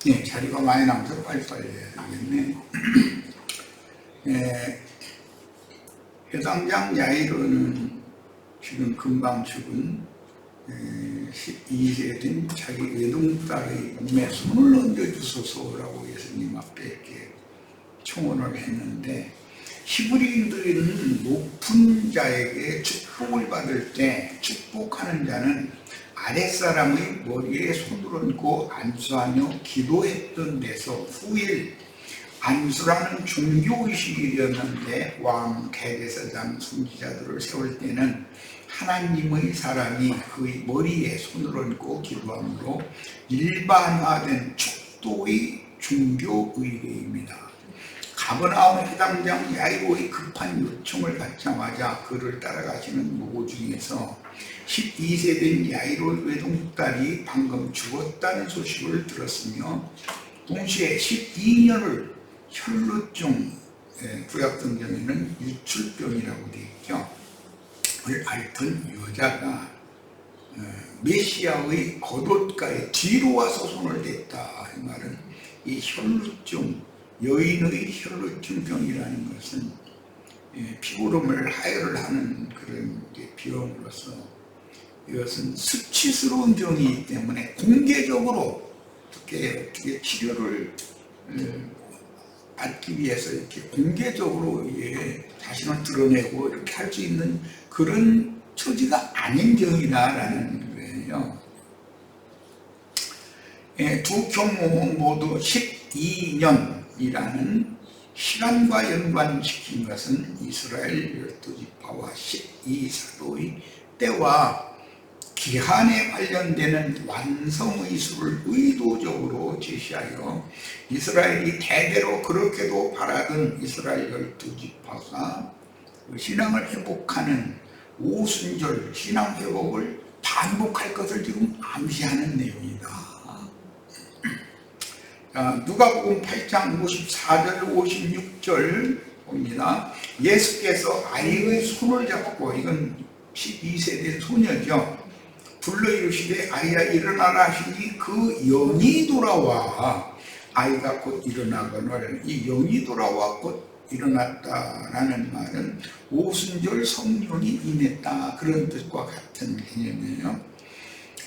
네, 자리가 많이 남아서 빨리빨리 해야 되겠네. 해당장 야이로는 지금 금방 죽은 12세 된 자기 외동딸의 몸에 손을 얹어주소서라고 예수님 앞에 이렇게 청원을 했는데, 히브리인들은 높은 자에게 축복을 받을 때 축복하는 자는 아랫사람의 머리에 손을 얹고 안수하며 기도했던 데서 후일 안수라는 종교의식이었는데, 왕, 대제사장, 선지자들을 세울 때는 하나님의 사람이 그의 머리에 손을 얹고 기도함으로 일반화된 축도의 종교의례입니다. 가버나움 해당장 야이로의 급한 요청을 받자마자 그를 따라가시는 모고 중에서 12세 된 야이로 외동딸이 방금 죽었다는 소식을 들었으며, 동시에 12년을 혈루증, 구약성경에는 유출병이라고 되어 있죠. 을 앓던 여자가 메시아의 겉옷가에 뒤로 와서 손을 댔다. 이 말은 이 혈루증, 여인의 혈루증병이라는 것은 피부름을 하혈을 하는 그런 병으로서, 이것은 수치스러운 병이기 때문에 공개적으로 어떻게 치료를 받기 위해서 이렇게 공개적으로 자신을 드러내고 이렇게 할 수 있는 그런 처지가 아닌 병이다라는 거예요. 두 경우 모두 12년이라는 시간과 연관시킨 것은 이스라엘 12지파와 12사도의 때와 기한에 관련되는 완성의 수를 의도적으로 제시하여 이스라엘이 대대로 그렇게도 바라던 이스라엘 12지파가 신앙을 회복하는 오순절 신앙 회복을 반복할 것을 지금 암시하는 내용이다. 누가복음 8장 54절 56절 봅니다. 예수께서 아이의 손을 잡고, 이건 12세 된 소녀죠, 불러 이르시되 아이야 일어나라 하시니 그 영이 돌아와, 아이가 곧 일어나거늘, 이 영이 돌아와 곧 일어났다라는 말은 오순절 성령이 임했다, 그런 뜻과 같은 개념이에요.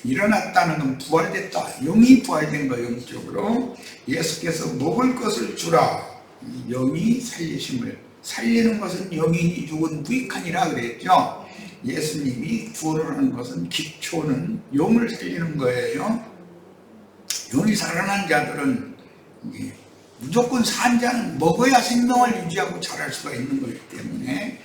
일어났다는 건 부활됐다, 영이 부활된 거, 영적으로. 예수께서 먹을 것을 주라, 영이 살리는 것은 영이 죽은 무익하니라 그랬죠. 예수님이 구원을 하는 것은, 기초는 영을 살리는 거예요. 영이 살아난 자들은 무조건 산 자는 먹어야 생명을 유지하고 자랄 수가 있는 거기 때문에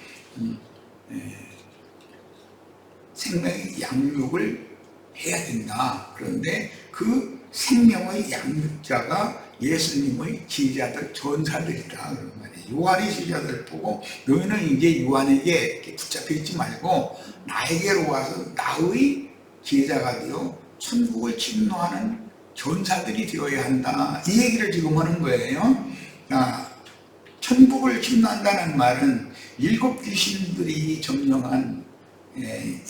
생명의 양육을 해야 된다. 그런데 그 생명의 양육자가 예수님의 제자들, 전사들이다 그런 말이에요. 요한의 제자들 보고 너희는 이제 요한에게 이렇게 붙잡혀 있지 말고 나에게로 와서 나의 제자가 되어 천국을 침노하는 전사들이 되어야 한다, 이 얘기를 지금 하는 거예요. 천국을 침노한다는 말은 일곱 귀신들이 점령한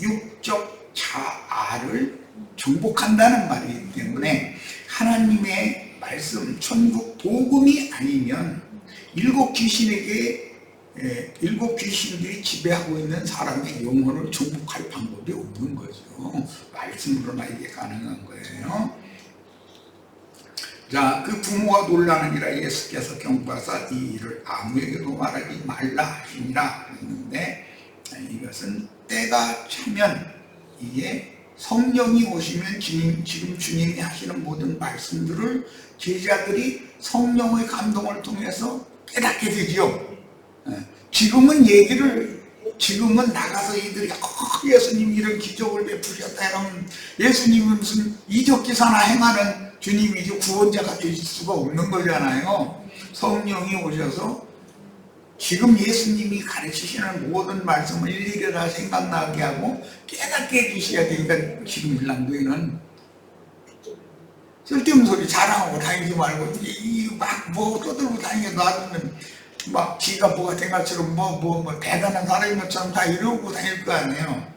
육적 자아를 정복한다는 말이기 때문에, 하나님의 말씀, 천국 복음이 아니면 일곱 귀신들이 지배하고 있는 사람의 영혼을 정복할 방법이 없는 거죠. 말씀으로나 이게 가능한 거예요. 자, 그 부모가 놀라느니라 예수께서 경고하사 이 일을 아무에게도 말하지 말라 하시니라 했는데, 이것은 때가 차면, 이게 성령이 오시면 지금 주님이 하시는 모든 말씀들을 제자들이 성령의 감동을 통해서 깨닫게 되지요. 지금은 나가서 이들이 예수님이 이런 기적을 베푸셨다 이러면 예수님은 무슨 이적기사나 행하는 주님이죠. 구원자가 되실 수가 없는 거잖아요. 성령이 오셔서 지금 예수님이 가르치시는 모든 말씀을 일일이 다 생각나게 하고 깨닫게 해주셔야 되니까, 지금 일랑교회는 쓸데없는 소리 자랑하고 다니지 말고 막 떠들고 다니게 놔두면 막 지가 뭐가 된 것처럼 뭐 대단한 사람인 것처럼 다 이러고 다닐 거 아니에요.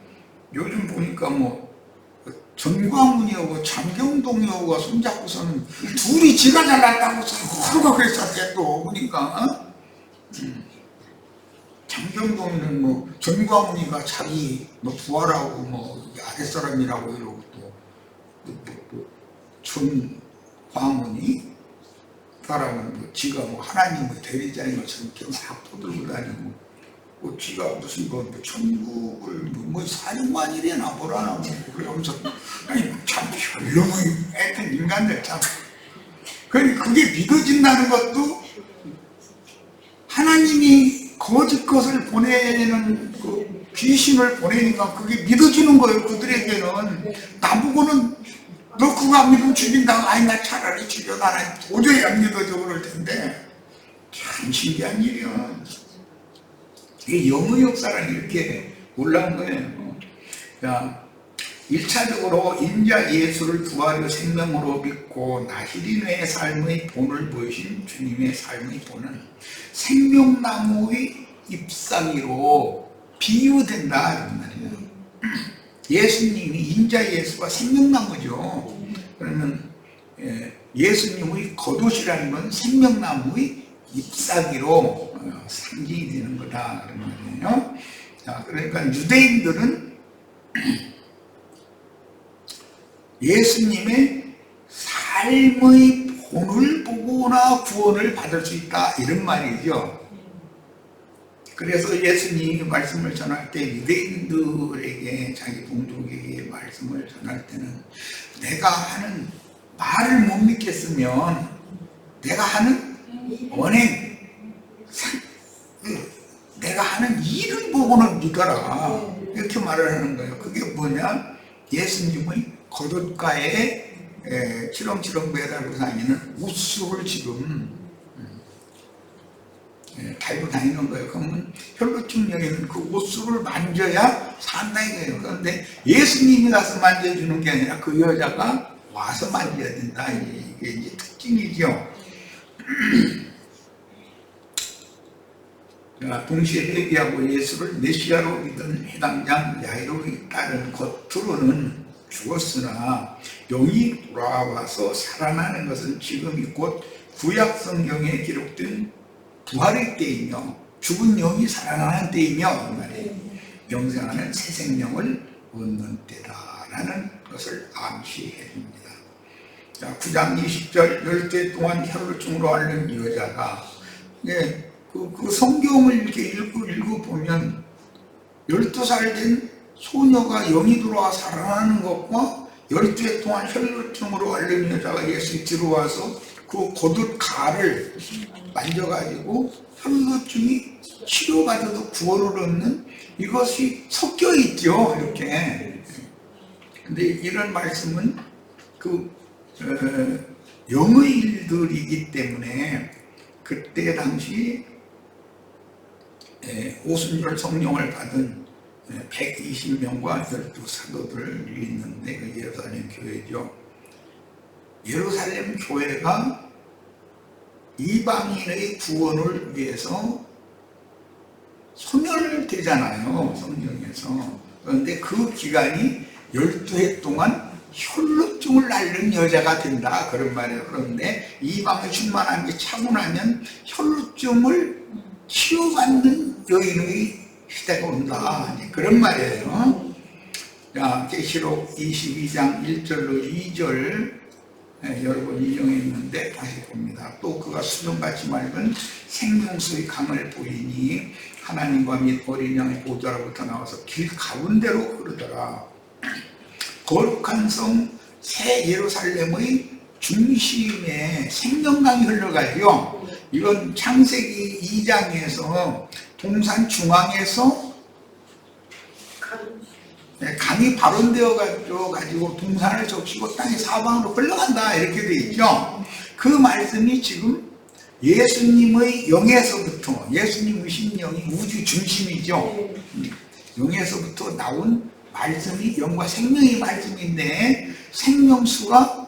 요즘 보니까 전광훈이하고 장경동이하고 손잡고서는 둘이 지가 잘났다고 서로가 그랬었대 또 보니까. 장경동이는 뭐 전광훈이가 자기 뭐 부하라고 뭐 아랫사람이라고 이러고 또 전광훈이 사람은 뭐 지가 뭐 하나님의 대리자인 것처럼 이렇게 막 떠들고 다니고 뭐 지가 무슨 뭐 천국을 뭐 사령관이래나 뭐라나 뭐 그러면서 아니 참 별놈의 하여튼 인간들 참 그게 믿어진다는 것도 하나님이 거짓 것을 보내는 그 귀신을 보내니까 그게 믿어지는 거예요. 그들에게는. 나보고는 너 그거 안 믿으면 죽인다고. 아니 나 차라리 죽여. 나는 도저히 안 믿어져 그럴 텐데 참 신기한 일이야. 이게 영의 역사라는 이렇게 놀라운 거예요. 자, 1차적으로 인자 예수를 부활의 생명으로 믿고 나시린의 삶의 본을 보이신 주님의 삶의 본은 생명나무의 잎사귀로 비유된다 이런 말이에요. 예수님이 인자 예수가 생명나무죠. 그러면 예수님의 겉옷이라는 건 생명나무의 잎사귀로 상징이 되는 거다 그런 말이에요. 자, 그러니까 유대인들은 예수님의 삶의 본을 보거나 구원을 받을 수 있다 이런 말이죠. 그래서 예수님이 말씀을 전할 때 유대인들에게 자기 동족에게 말씀을 전할 때는 내가 하는 말을 못 믿겠으면 내가 하는 언행 내가 하는 일을 보고는 믿어라 이렇게 말을 하는 거예요. 그게 뭐냐? 예수님의 겉옷가에 치렁치렁 매달고 다니는 옷수를 지금 달고 다니는 거예요. 그러면 혈루증 여기는 그 옷수를 만져야 산다 이거예요. 그런데 예수님이 가서 만져주는 게 아니라 그 여자가 와서 만져야 된다. 이게 이제 특징이죠. 동시에 회개하고 예수를 메시아로 믿은 해당장 야이로에 따른 겉으로는 죽었으나 영이 돌아와서 살아나는 것은 지금이 곧 구약 성경에 기록된 부활의 때이며 죽은 영이 살아나는 때이며 말이에요. 영생하는 새 생명을 얻는 때다라는 것을 암시해 줍니다. 자, 9장 20절 10대 동안 혈루증으로 앓는 여자가 그 성경을 이렇게 읽어보면 12살 된 소녀가 영이 들어와 살아나는 것과 12해 동안 혈루증으로 앓는 여자가 예수에 들어와서 그 겉옷 가를 만져가지고 혈루증이 치료받아도 구원을 얻는 이것이 섞여 있죠. 이렇게. 근데 이런 말씀은 영의 일들이기 때문에 그때 당시 오순절 성령을 받은 120명과 12사도들이 있는데 그 예루살렘 교회죠. 예루살렘 교회가 이방인의 구원을 위해서 소멸되잖아요. 성경에서. 그런데 그 기간이 12해 동안 혈루증을 앓는 여자가 된다 그런 말이에요. 그런데 이방에 충만한 게 차고 나면 혈루증을 치유받는 여인의 시대가 온다 그런 말이에요. 자, 계시록 22장 1절로 2절 여러 번 인용했는데 다시 봅니다. 또 그가 수정같이 맑은 생명수의 강을 보이니 하나님과 및 어린 양의 보좌로부터 나와서 길 가운데로 흐르더라. 거룩한 성 새 예루살렘의 중심에 생명강이 흘러가죠. 이건 창세기 2장에서 동산 중앙에서 강이 발원되어 가지고 동산을 적시고 땅이 사방으로 흘러간다 이렇게 되어 있죠. 그 말씀이 지금 예수님의 영에서부터 예수님의 심령이 우주 중심이죠. 영에서부터 나온 말씀이 영과 생명의 말씀인데 생명수가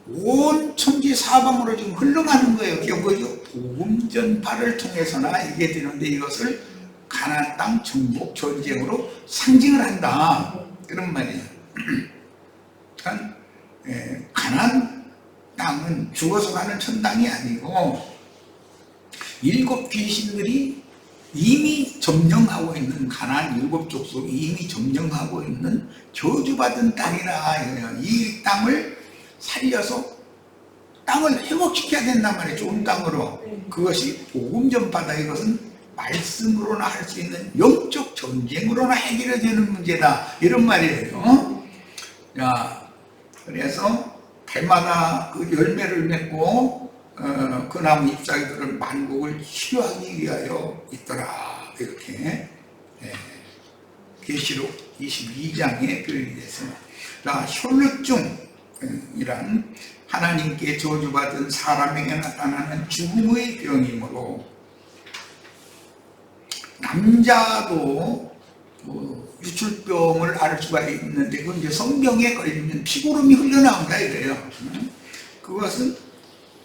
온 천지 사방으로 지금 흘러가는 거예요. 그게 뭐죠? 복음 전파를 통해서나 이게 되는데 이것을 가나안 땅 정복 전쟁으로 상징을 한다 그런 말이에요. 가나안 땅은 죽어서 가는 천당이 아니고 7 귀신들이 이미 점령하고 있는, 가나안 7 족속이 이미 점령하고 있는 저주받은 땅이라. 이 땅을 살려서 땅을 회복시켜야 된단 말이에요. 좋은 땅으로. 그것이 복음 전파다. 이것은 말씀으로나 할 수 있는 영적 전쟁으로나 해결되는 문제다, 이런 말이에요. 자, 그래서 달마다 그 열매를 맺고 그 나무 잎사귀들은 만국을 치료하기 위하여 있더라, 이렇게 계시록 22장에 표현이 됐습니다. 혈루증이란 하나님께 저주받은 사람에게 나타나는 죽음의 병이므로, 남자도 유출병을 앓을 수가 있는데, 그건 이제 성병에 걸리면 피고름이 흘러나온다 이래요. 그것은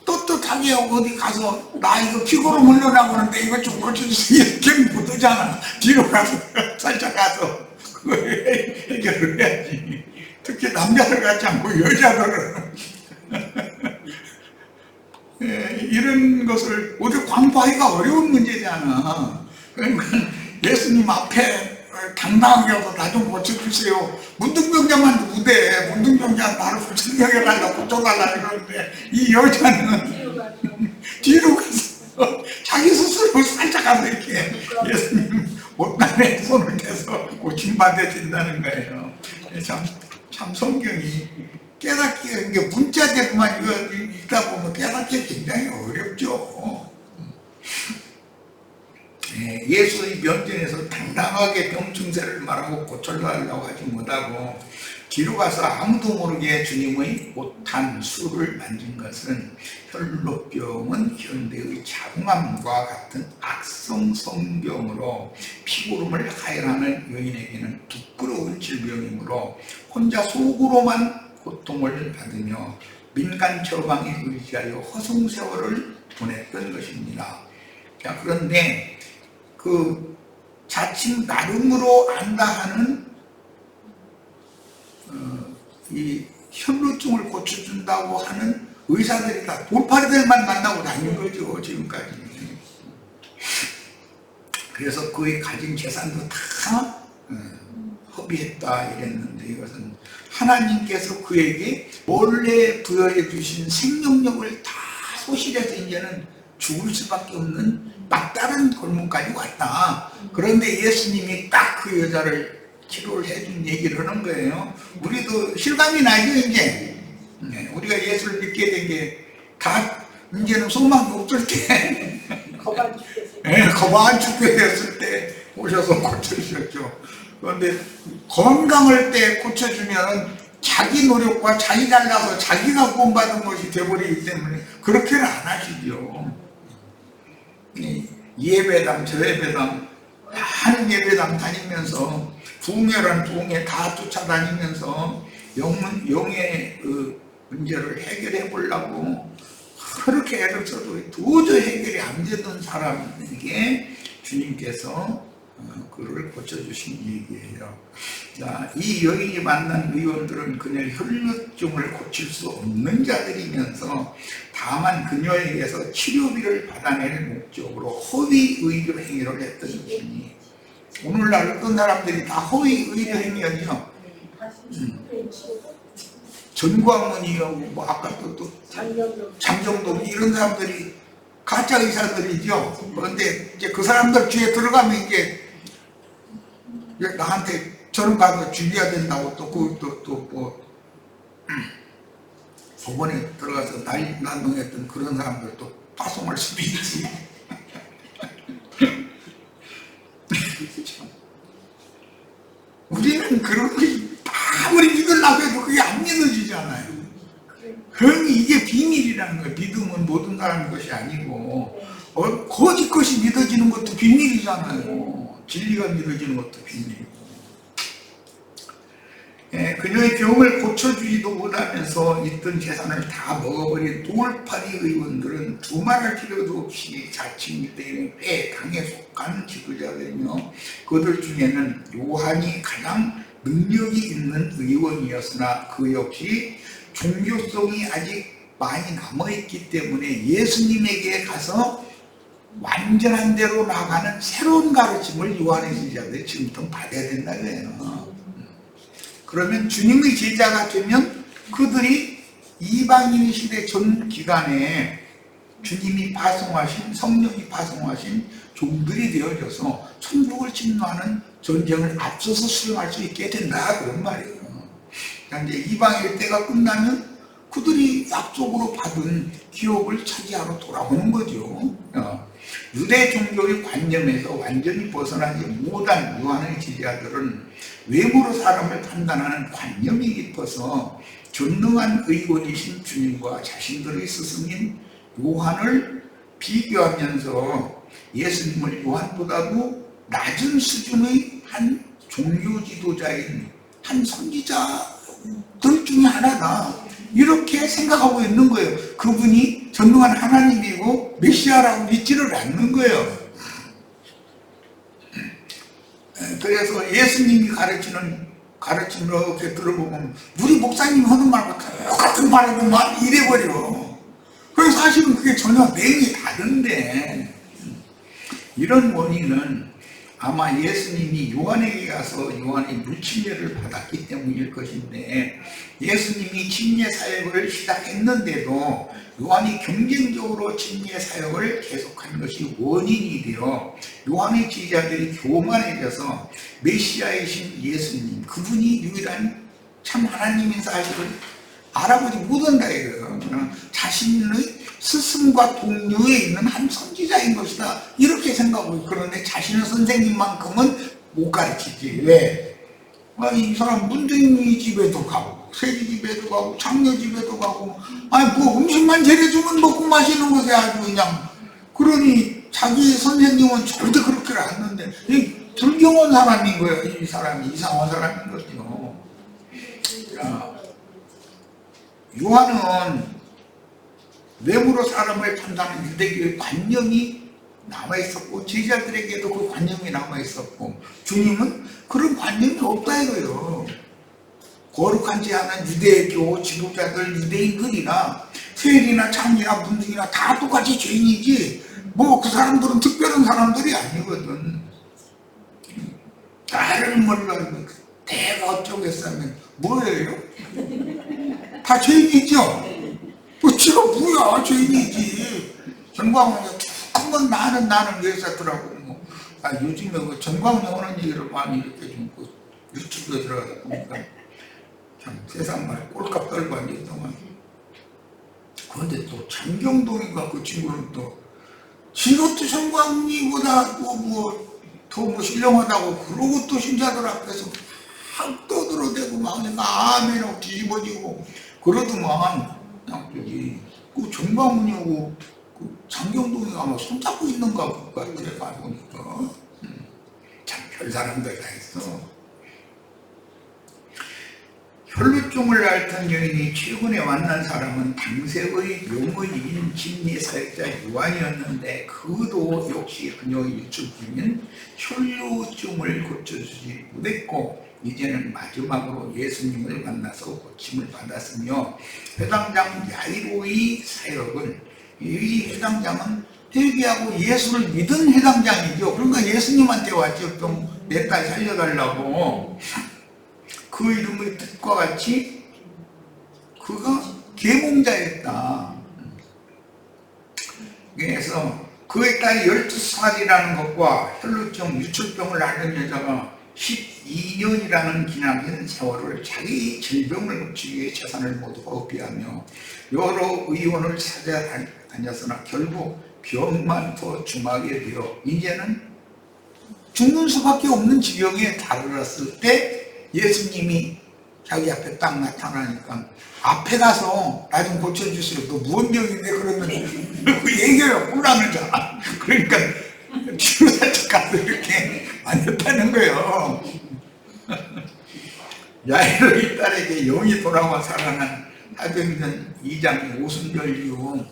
떳떳하게 어디 가서 나 이거 피고름 흘러나오는데 이거 좀 고쳐주세요 이렇게 못하잖아. 뒤로 가서 살짝 가서 그거 해결을 해야지. 특히 남자들 같지 않고 여자들은 이런 것을 어디 광고하기가 어려운 문제잖아. 그러니까 예수님 앞에 당당하게 와서 나 좀 고쳐주세요. 문둥병자만 누구대? 문둥병자 나를 생명해달라, 고쳐달라 이러는데, 이 여자는 뒤로 가서 자기 스스로 살짝 가서 이렇게 예수님 옷단에 손을 대서 고침받아진다는 거예요. 참 성경이 깨닫기가, 이게 문자대로만 이거 읽다 보면 깨닫기 굉장히 어렵죠. 예수의 면전에서 당당하게 병증세를 말하고 고쳐달라고 하지 못하고 뒤로 가서 아무도 모르게 주님의 옷한 수를 만진 것은, 혈루병은 현대의 자궁암과 같은 악성 성병으로 피고름을 하혈하는 여인에게는 부끄러운 질병이므로 혼자 속으로만 고통을 받으며 민간 처방에 의지하여 허송세월을 보냈던 것입니다. 자, 그런데 그 자칭 나름으로 안다 하는 이 혈루증을 고쳐준다고 하는 의사들이 다 돌팔이들만 만나고 다니는 거죠, 지금까지. 그래서 그의 가진 재산도 다 허비했다 이랬는데, 이것은 하나님께서 그에게 원래 부여해 주신 생명력을 다 소실해서 이제는 죽을 수밖에 없는 막다른 골목까지 왔다. 그런데 예수님이 딱 그 여자를 치료를 해준 얘기를 하는 거예요. 우리도 실감이 나죠, 이제. 우리가 예수를 믿게 된 게 다 이제는 소망이 없을 때, 거반 죽게 됐을 때 오셔서 고쳐주셨죠. 그런데 건강할 때 고쳐주면 자기 노력과 자기 잘나서 자기가 구원받은 것이 되어버리기 때문에 그렇게는 안 하시죠. 예배당, 저예배당, 많은 예배당 다니면서 부흥회란 부흥회 다 쫓아다니면서 영의 그 문제를 해결해 보려고 그렇게 애를 써도 도저히 해결이 안 되던 사람에게 주님께서 그를 고쳐주신 얘기예요. 자, 이 여인이 만난 의원들은 그녀의 혈루증을 고칠 수 없는 자들이면서 다만 그녀에게서 치료비를 받아낼 목적으로 허위 의료 행위를 했던 것이니, 오늘날 어떤 사람들이 다 허위 의료 행위하죠. 전광훈이요, 뭐 아까 또 장정동 이런 사람들이 가짜 의사들이죠. 그런데 이제 그 사람들 뒤에 들어가면 이제 나한테 저런 가서 죽여야 된다고 또 법원에 들어가서 난동했던 그런 사람들도 파송할 수도 있지. 우리는 그런 게 아무리 믿으려고 해도 그게 안 믿어지잖아요. 그러니 이게 비밀이라는 거예요. 믿음은 모든 사람의 것이 아니고, 거짓 것이 믿어지는 것도 비밀이잖아요. 진리가 믿어지는 것도 비밀이고. 그녀의 병을 고쳐주지도 못하면서 있던 재산을 다 먹어버린 돌팔이 의원들은 두말할 필요도 없이 자칭 유대인의 회당에 속한 지도자들이며, 그들 중에는 요한이 가장 능력이 있는 의원이었으나 그 역시 종교성이 아직 많이 남아있기 때문에 예수님에게 가서 완전한 대로 나가는 새로운 가르침을 요한의 제자들이 지금부터 받아야 된다고요. 그러면 주님의 제자가 되면 그들이 이방인 시대 전 기간에 주님이 파송하신, 성령이 파송하신 종들이 되어져서 천국을 침노하는 전쟁을 앞서서 수행할 수 있게 된다, 그런 말이에요. 이제 이방일 때가 끝나면 그들이 약속으로 받은 기업을 차지하러 돌아오는 거죠. 유대 종교의 관념에서 완전히 벗어나지 못한 요한의 제자들은 외모로 사람을 판단하는 관념이 깊어서 전능한 의원이신 주님과 자신들의 스승인 요한을 비교하면서 예수님을 요한보다도 낮은 수준의 한 종교 지도자인 한 선지자들 중에 하나다, 이렇게 생각하고 있는 거예요. 그분이 전능한 하나님이고 메시아라고 믿지를 않는 거예요. 그래서 예수님이 가르치는 가르침 이렇게 들어보면 우리 목사님이 하는 말과 똑같은 말이구만 이래버려. 그래서 사실은 그게 전혀 내용이 다른데, 이런 원인은 아마 예수님이 요한에게 가서 요한이 물침례를 받았기 때문일 것인데, 예수님이 침례 사역을 시작했는데도 요한이 경쟁적으로 침례 사역을 계속한 것이 원인이 되어 요한의 제자들이 교만해져서 메시아이신 예수님, 그분이 유일한 참 하나님인 사실을 알아보지 못한다 이거예요. 자신의 스승과 동료에 있는 한 선지자인 것이다, 이렇게 생각하고, 그런데 자신의 선생님만큼은 못 가르치지. 왜? 아니, 이 사람 문둥이 집에도 가고 세지 집에도 가고 장녀 집에도 가고, 아니 뭐 음식만 차려주면 먹고 마시는 것에 아주 그냥, 그러니 자기 선생님은 절대 그렇게 않는데 이 불경한 사람인 거예요. 이 사람이 이상한 사람인 거죠. 요한은 외모로 사람을 판단하는 유대교의 관념이 남아있었고 제자들에게도 그 관념이 남아있었고, 주님은 그런 관념이 없다 이거예요. 거룩하지 않은 유대교 지도자들, 유대인들이나 세리나 장이나 문둥이나 다 똑같이 죄인이지 뭐 그 사람들은 특별한 사람들이 아니거든. 나를 몰라도 내가 어쩌겠으면 뭐예요? 다 죄인이죠. 지가 뭐야, 죄인이지. 전광훈이 한번 나는 왜 썼더라고. 요즘에 그 전광훈이 하는 얘기를 많이 이렇게 좀 유튜브에 들어가다 보니까 참 세상 말 꼴값 떨고 앉아있더만. 그런데 또 장경동인가 그 친구는 또 지금도 전광훈이보다 더 신령하다고 그러고 또 신자들 앞에서 막 떠들어대고 막 아멘하고 뒤집어지고 그러더만. 그 전광훈이하고 그 장경동이 아마 손잡고 있는가 보니까 그래 보니까 참 별 사람들 다 있어. 혈루증을 앓던 여인이 최근에 만난 사람은 당세의 명의인 침례사역자 요한이었는데, 그도 역시 그녀의 유축중인 혈루증을 고쳐주지 못했고 이제는 마지막으로 예수님을 만나서 고침을 받았으며, 회당장 야이로의 사역은, 이 회당장은 회개하고 예수를 믿은 회당장이죠. 그러니까 예수님한테 왔죠. 좀 내 딸 살려달라고. 그 이름의 뜻과 같이 그가 계몽자였다. 그래서 그의 딸이 12살이라는 것과 혈루증, 유출병을 앓는 여자가 12년이라는 기나긴 세월을 자기 질병을 고치기 위해 재산을 모두 허비하며 여러 의원을 찾아다녔으나 결국 병만 더 중하게 되어 이제는 죽는 수밖에 없는 지경에 다다랐을 때 예수님이 자기 앞에 딱 나타나니까 앞에 가서 나 좀 고쳐주세요. 너 무슨 병인데? 그러면 그 얘기해요. 꿀라는 자. 그러니까 뒤로 살짝 가서 이렇게 만졌다는 거예요. 야이로의 딸에게 영이 돌아와 살아난 사도행전 2장 오순절 이후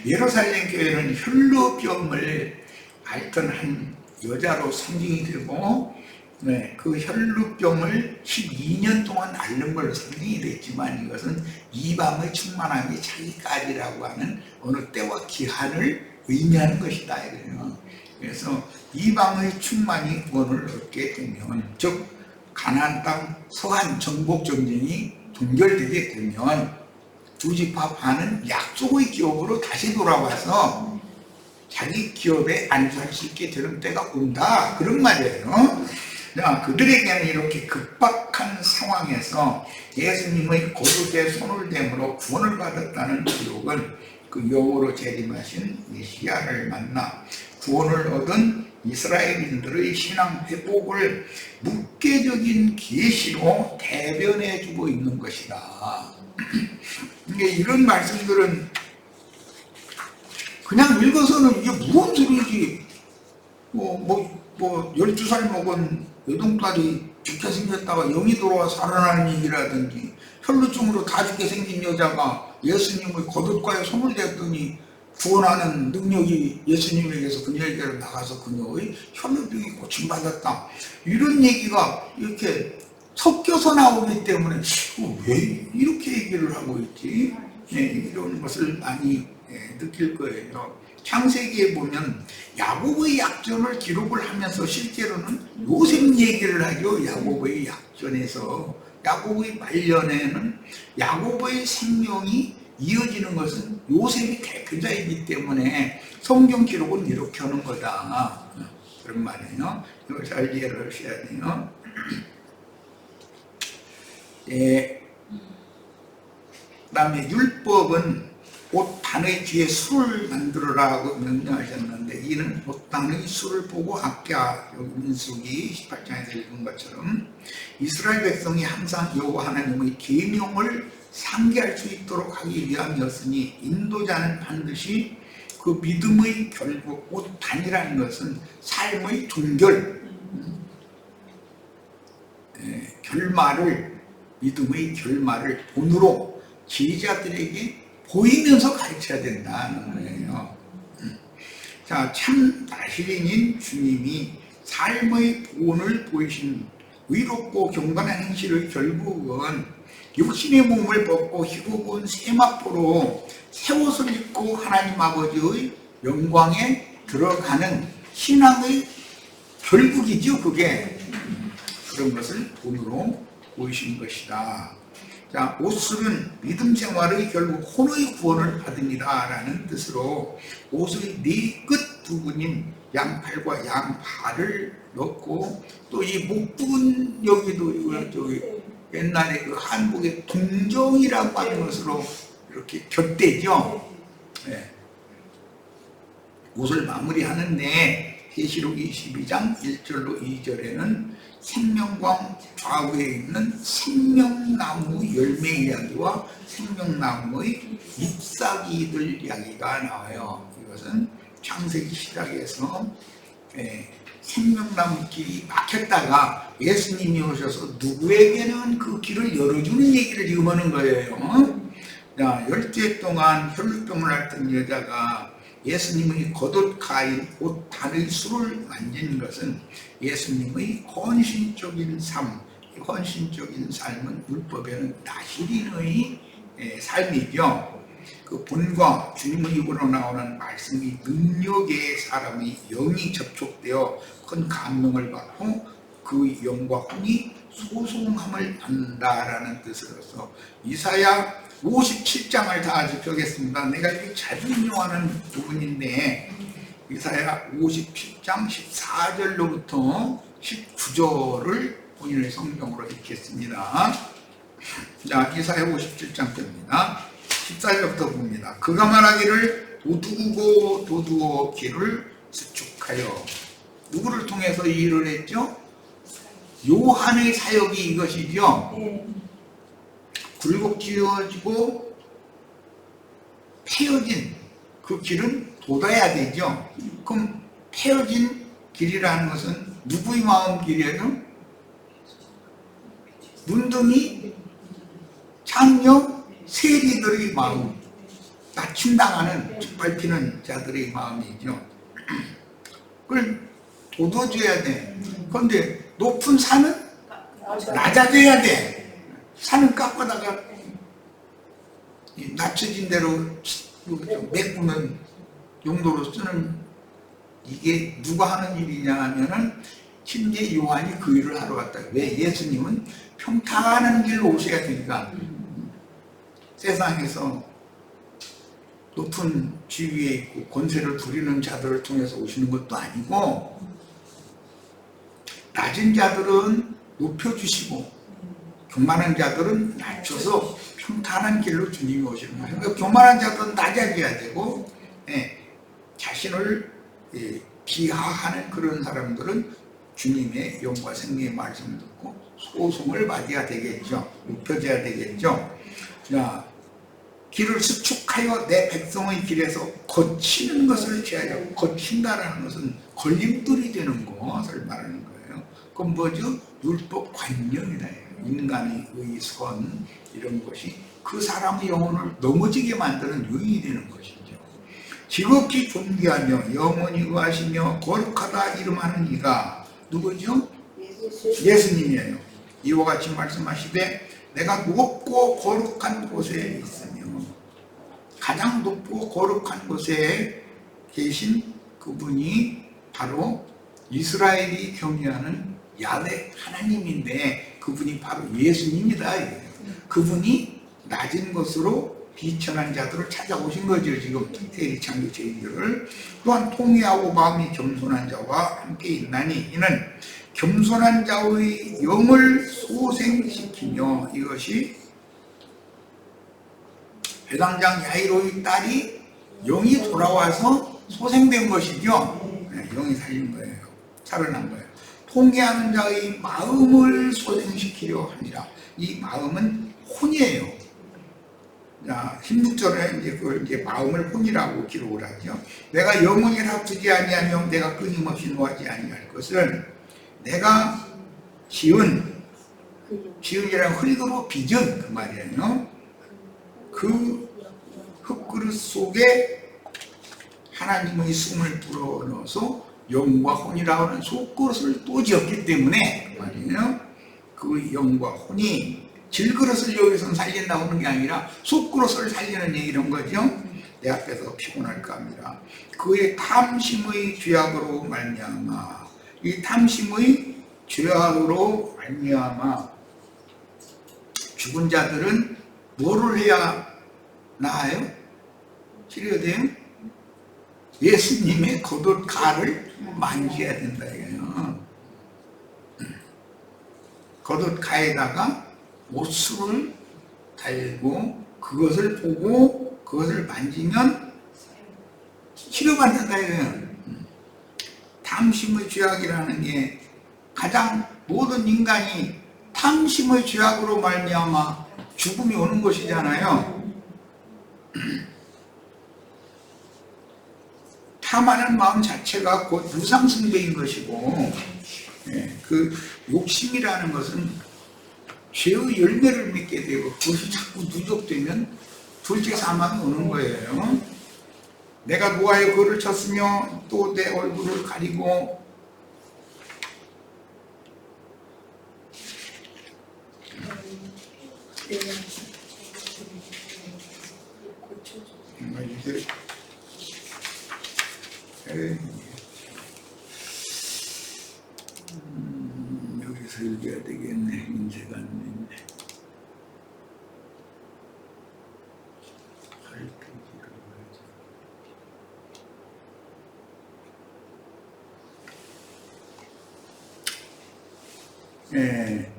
예루살렘 교회는 혈루병을 앓던 한 여자로 상징이 되고, 네, 그 혈루병을 12년 동안 앓는 걸로 설명이 됐지만 이것은 이방의 충만함이 자기까지라고 하는 어느 때와 기한을 의미하는 것이다. 이래요. 그래서 이방의 충만이 구원을 얻게 되면, 즉 가나안 땅 서한 정복 전쟁이 동결되게 되면 두 지파 반은 약속의 기업으로 다시 돌아와서 자기 기업에 안수할 수 있게 되는 때가 온다, 그런 말이에요. 자, 그들에게는 이렇게 급박한 상황에서 예수님의 거룩의 손을 댐으로 구원을 받았다는 기록은 그 영으로 재림하신 메시아를 만나 구원을 얻은 이스라엘인들의 신앙 회복을 묵계적인 계시로 대변해주고 있는 것이다. 이런 말씀들은 그냥 읽어서는 이게 무슨 소리지, 12살 먹은 여동딸이 죽게 생겼다가 영이 돌아와 살아나는 얘기라든지, 혈루증으로 다 죽게 생긴 여자가 예수님의 겉옷과에 손을 댔더니 구원하는 능력이 예수님에게서 그녀에게로 나가서 그녀의 혈루병이 고침받았다, 이런 얘기가 이렇게 섞여서 나오기 때문에 왜 이렇게 얘기를 하고 있지? 네, 이런 것을 많이 느낄 거예요. 창세기에 보면 야곱의 약전을 기록을 하면서 실제로는 요셉 얘기를 하죠. 야곱의 약전에서 야곱의 말년에는 야곱의 생명이 이어지는 것은 요셉이 대표자이기 때문에 성경 기록은 이렇게 하는 거다, 그런 말이에요. 이걸 잘 이해를 하셔야 돼요. 그 다음에 율법은 옷단의 뒤에 술을 만들어라고 명령하셨는데, 이는 옷단의 술을 보고 아까 여기 민수기 18장에서 읽은 것처럼 이스라엘 백성이 항상 여호와 하나님의 계명을 상기할 수 있도록 하기 위함이었으니, 인도자는 반드시 그 믿음의 결국, 옷단이라는 것은 삶의 종결, 결말을, 믿음의 결말을 본으로 제자들에게 보이면서 가르쳐야 된다는 거예요. 자, 참 나시린인 주님이 삶의 본을 보이신 의롭고 경건한 행실의 결국은 육신의 몸을 벗고 희곡은 세마포로 새 옷을 입고 하나님 아버지의 영광에 들어가는 신앙의 결국이죠. 그게 그런 것을 본으로 보이신 것이다. 자, 옷술은 믿음 생활의 결국 혼의 구원을 받으니라 라는 뜻으로 옷의 네 끝 부분인 양팔과 양발을 넣고, 또 이 목 부분 여기도 저기 옛날에 그 한국의 동정이라고 하는 것으로 이렇게 곁대죠. 네. 옷을 마무리하는데 계시록 22장 1절로 2절에는 생명광 좌우에 있는 생명나무 열매 이야기와 생명나무의 잎사귀들 이야기가 나와요. 이것은 창세기 시작에서 생명나무 길이 막혔다가 예수님이 오셔서 누구에게는 그 길을 열어주는 얘기를 지금 하는 거예요. 자, 12해 동안 혈루병을 앓던 여자가 예수님의 겉옷 가인 옷단의 술을 만진 것은 예수님의 헌신적인 삶, 헌신적인 삶은 율법에는 나시린의 삶이죠. 그 본과 주님의 입으로 나오는 말씀이 능력의 사람의 영이 접촉되어 큰 감명을 받고 그 영과 혼이 소송함을 받는다라는 뜻으로서 이사야 57장을 다 짚겠습니다. 내가 이렇게 자주 인용하는 부분인데, 이사야 57장 14절로부터 19절을 본인의 성경으로 읽겠습니다. 자, 이사야 57장입니다. 14절부터 봅니다. 그가 말하기를 도두고 길을 수축하여. 누구를 통해서 이 일을 했죠? 요한의 사역이 이것이죠. 굴곡지어지고 패여진 그 길은 돋아야 되죠. 그럼 패여진 길이라는 것은 누구의 마음 길이에요? 문둥이, 창녀, 세리들의 마음, 나침당하는 짓밟히는 자들의 마음이죠. 그걸 돋워줘야 돼. 그런데 높은 산은 낮아져야 돼. 산은 깎아다가 낮춰진 대로 메꾸는 용도로 쓰는, 이게 누가 하는 일이냐 하면은 심지어 요한이 그 일을 하러 왔다. 왜? 예수님은 평탄한 길로 오셔야 되니까. 세상에서 높은 지위에 있고 권세를 부리는 자들을 통해서 오시는 것도 아니고, 낮은 자들은 높여주시고 교만한 자들은 낮춰서 평탄한 길로 주님이 오시는 거예요. 그러니까 교만한 자들은 낮아져야 되고, 자신을 비하하는 그런 사람들은 주님의 영과 생명의 말씀을 듣고 소송을 받아야 되겠죠. 높여져야 되겠죠. 자, 길을 수축하여 내 백성의 길에서 거치는 것을 취하려. 거친다라는 것은 걸림돌이 되는 것을 말하는 거예요. 그건 뭐죠? 율법 관념이다. 인간의 의선 이런 것이 그 사람의 영혼을 넘어지게 만드는 요인이 되는 것이죠. 지극히 존귀하며 영원히 의하시며 거룩하다 이름하는 이가 누구죠? 예수님이에요. 이와 같이 말씀하시되 내가 높고 거룩한 곳에 있으며, 가장 높고 거룩한 곳에 계신 그분이 바로 이스라엘이 경외하는 야훼 하나님인데, 그분이 바로 예수님이다. 그분이 낮은 것으로 비천한 자들을 찾아오신 거죠. 지금 세리 창조 죄인들을. 또한 통회하고 마음이 겸손한 자와 함께 있나니 이는 겸손한 자의 영을 소생시키며, 이것이 회당장 야이로의 딸이 영이 돌아와서 소생된 것이죠. 영이 살린 거예요. 살아난 거예요. 통회하는 자의 마음을 소생시키려 하니라. 이 마음은 혼이에요. 자, 16절에 이제 그걸 이제 마음을 혼이라고 기록을 하죠. 내가 영원히 다투지 아니하며 내가 끊임없이 노하지 아니할 것을 내가 지은이라는 흙으로 빚은 그 말이에요. 그 흙그릇 속에 하나님의 숨을 불어넣어서 영과 혼이라고 하는 속그릇을 또 지었기 때문에 그 말이에요. 그 영과 혼이 질그릇을 여기서 살린다고 하는 게 아니라 속그릇을 살리는 얘기란 거죠. 내 앞에서 피곤할까 합니다. 그의 탐심의 죄악으로 말미암아, 이 탐심의 죄악으로 말미암아 죽은 자들은 뭐를 해야 나아요? 치료돼요? 예수님의 겉옷 가를 만져야 된다 이거예요. 겉옷 가에다가 옷술을 달고 그것을 보고 그것을 만지면 치료받는다 이거예요. 탐심의 죄악이라는 게 가장 모든 인간이 탐심의 죄악으로 말미암아 죽음이 오는 것이잖아요. 탐하는 마음 자체가 곧 무상승배인 것이고, 그 욕심이라는 것은 죄의 열매를 맺게 되고 그것이 자꾸 누적되면 둘째 사망이 오는 거예요. 내가 노아의 그를 쳤으며 또 내 얼굴을 가리고 여기서 읽어야 되겠네. 인쇄가 안 됐네.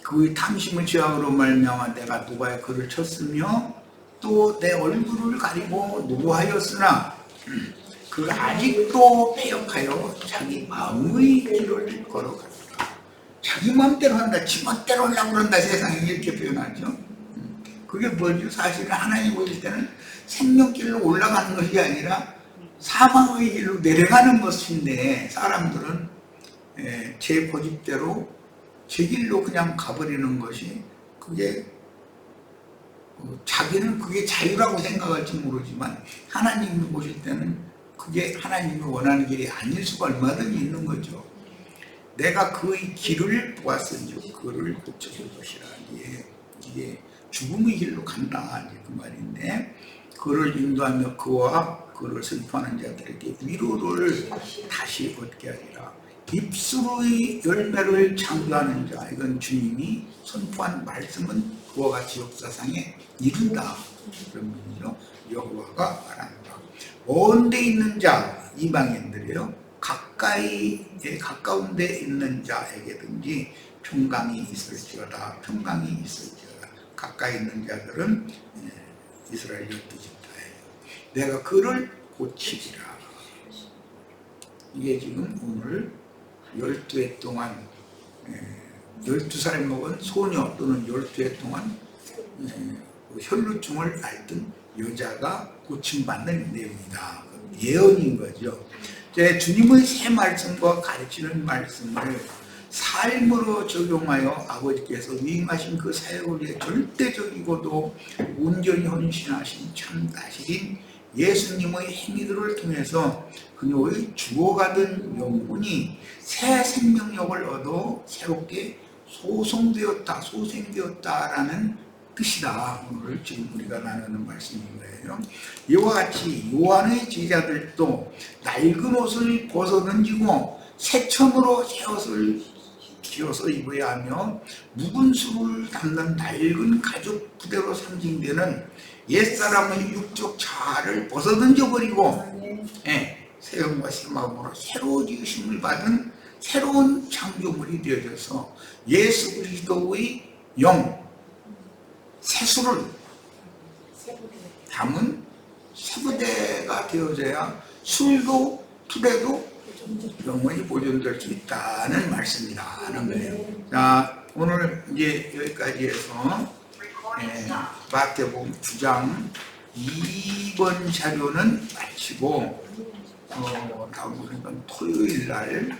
그 탐심의 죄악으로 말미암아 내가 누가의 그를 쳤으며 또 내 얼굴을 가리고 누구하였으나 그가 아직도 빼역하여 자기 마음의 길을 걸어간다. 자기 마음대로 한다. 지 마음대로 하려고 그런다. 세상에 이렇게 표현하죠. 그게 뭐죠? 사실은 하나님 보실 때는 생명길로 올라가는 것이 아니라 사망의 길로 내려가는 것인데, 사람들은 제 고집대로 제 길로 그냥 가버리는 것이, 그게 자기는 그게 자유라고 생각할지 모르지만 하나님이 보실 때는 그게 하나님이 원하는 길이 아닐 수가 얼마든지 있는 거죠. 내가 그의 길을 보았은즉 그를 고쳐줄 것이라. 이게 죽음의 길로 간다, 그 말인데, 그를 인도하며 그와 그를 슬퍼하는 자들에게 위로를 다시 얻게 하리라. 입술의 열매를 창조하는 자, 이건 주님이 선포한 말씀은 그와 같이 역사상에 이룬다, 그런 의미죠. 여호와가 말한다. 먼 데 있는 자, 이방인들이요, 가까운 데 있는 자에게든지 평강이 있을지어다. 평강이 있을지어다. 가까이 있는 자들은 이스라엘 12집단이에요. 내가 그를 고치리라. 이게 지금 오늘 12해 동안 12살을 먹은 소녀 또는 12해 동안 혈루증을 앓던 여자가 고침받는 내용이다. 예언인 거죠. 주님의 새 말씀과 가르치는 말씀을 삶으로 적용하여 아버지께서 위임하신 그 사역을 위해 절대적이고도 온전히 헌신하신 참 다스린 예수님의 행위들을 통해서 그녀의 죽어가던 영혼이 새 생명력을 얻어 새롭게 소생되었다라는 뜻이다. 오늘 지금 우리가 나누는 말씀인 거예요. 이와 같이 요한의 제자들도 낡은 옷을 벗어던지고 새 천으로 새 옷을 지어서 입어야 하며, 묵은 술을 담는 낡은 가죽 부대로 상징되는 옛사람의 육적 자아를 벗어던져버리고 새 영과 새 마음으로 새로 지으심을 받은 새로운 창조물이 되어져서 예수 그리스도의 영, 새수를 담은 새부대가 되어져야 술도 투대도 영원히 보존될 수 있다는 말씀이라는 거예요. 자, 오늘 이제 여기까지 해서 마태복음 9장 2번 자료는 마치고 다음번에는 토요일 날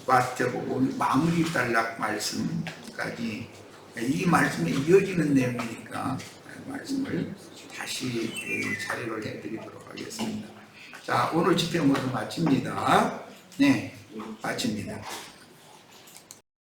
마태복음 마무리 단락 말씀까지, 이 말씀에 이어지는 내용이니까 말씀을 다시 자료를 해드리도록 하겠습니다. 자, 오늘 집회 모두 마칩니다. 네, 마칩니다.